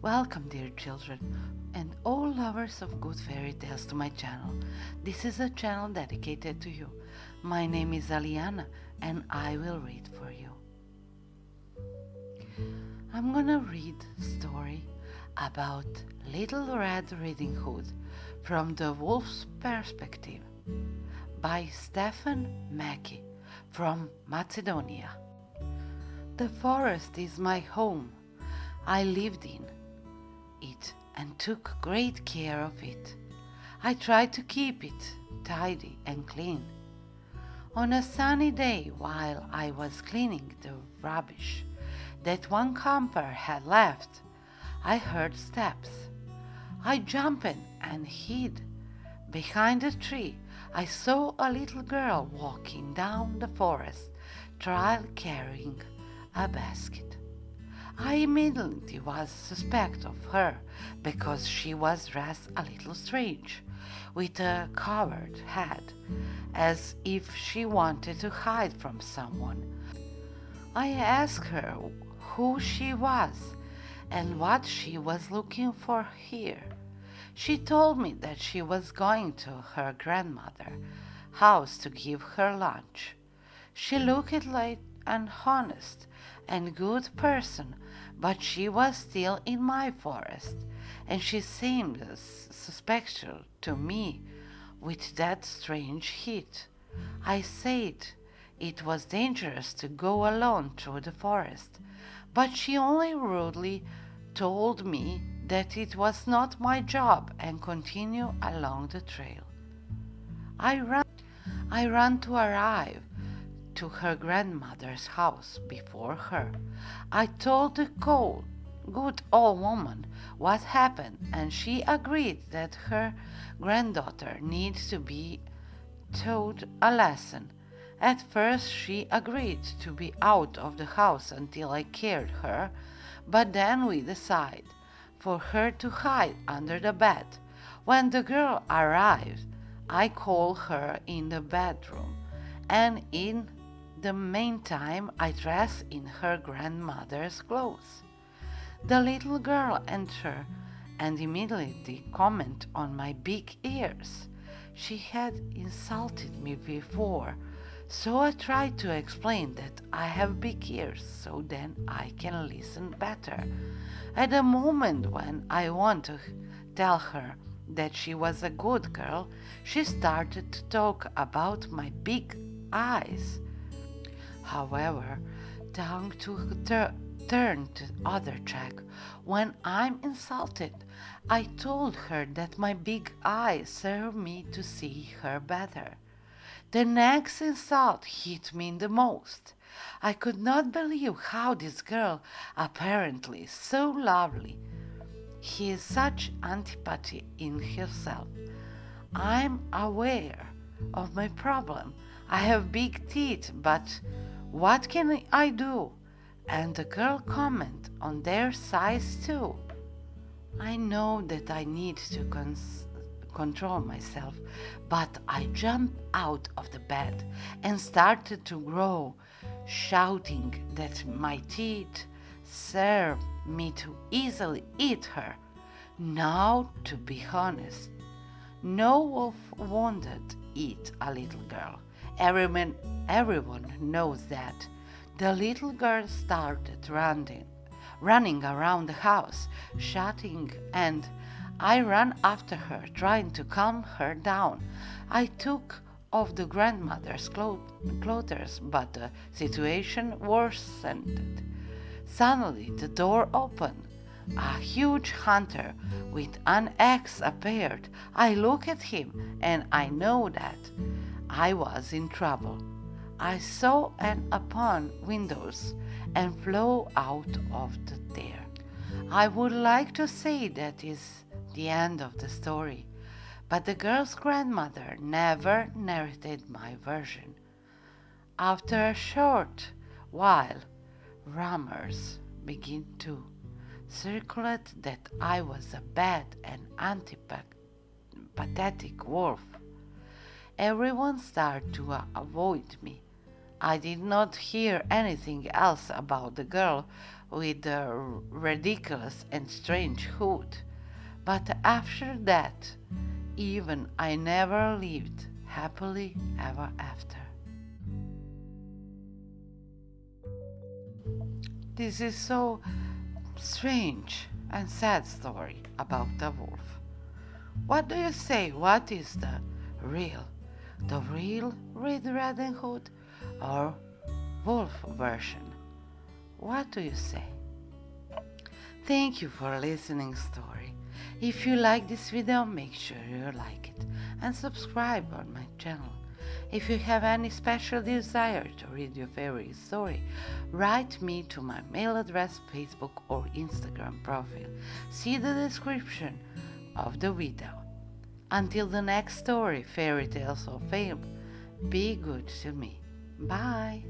Welcome, dear children, and all lovers of good fairy tales to my channel. This is a channel dedicated to you. My name is Alijana, and I will read for you. I'm gonna read a story about Little Red Riding Hood from the Wolf's Perspective by Macky from Macedonija. The forest is my home. I lived in it and took great care of it. I tried to keep it tidy and clean. On a sunny day, while I was cleaning the rubbish that one camper had left, I heard steps. I jumped and hid. Behind a tree, I saw a little girl walking down the forest trail carrying a basket. I immediately was suspect of her because she was dressed a little strange, with a covered head, as if she wanted to hide from someone. I asked her who she was and what she was looking for here. She told me that she was going to her grandmother's house to give her lunch. She looked like an honest and good person, but she was still in my forest, and she seemed suspicious to me with that strange heat. I said it was dangerous to go alone through the forest, but she only rudely told me that it was not my job and continued along the trail. I ran to arrive to her grandmother's house before her. I told the good old woman what happened, and she agreed that her granddaughter needs to be taught a lesson. At first she agreed to be out of the house until I cared her, but then we decided for her to hide under the bed. When the girl arrived, I called her in the bedroom, and in the meantime I dressed in her grandmother's clothes. The little girl entered and immediately commented on my big ears. She had insulted me before, so I tried to explain that I have big ears so then I can listen better. At the moment when I want to tell her that she was a good girl, she started to talk about my big eyes. However, tongue to turn to other track. When I'm insulted, I told her that my big eyes serve me to see her better. The next insult hit me the most. I could not believe how this girl, apparently so lovely, he is such antipathy in herself. I'm aware of my problem. I have big teeth, but what can I do? And the girl comment on their size too. I know that I need to control myself, but I jumped out of the bed and started to grow, shouting that my teeth served me to easily eat her. Now, to be honest, no wolf wanted eat a little girl. Everyone knows that. The little girl started running around the house, shouting, and I ran after her, trying to calm her down. I took off the grandmother's clothes, but the situation worsened. Suddenly, the door opened. A huge hunter with an axe appeared. I looked at him, and I know that I was in trouble. I saw an open windows and flew out of there. I would like to say that is the end of the story, but the girl's grandmother never narrated my version. After a short while, rumors began to circulate that I was a bad and antipathetic wolf. Everyone started to avoid me. I did not hear anything else about the girl with the ridiculous and strange hood. But after that, even I never lived happily ever after. This is so strange and sad story about a wolf. What do you say? What is the real? The real Red Riding Hood or wolf version? What do you say? Thank you for listening story. If you like this video, make sure you like it and subscribe on my channel. If you have any special desire to read your favorite story, write me to my mail address, Facebook or Instagram profile. See the description of the video. Until the next story, fairy tales or fable, be good to me. Bye.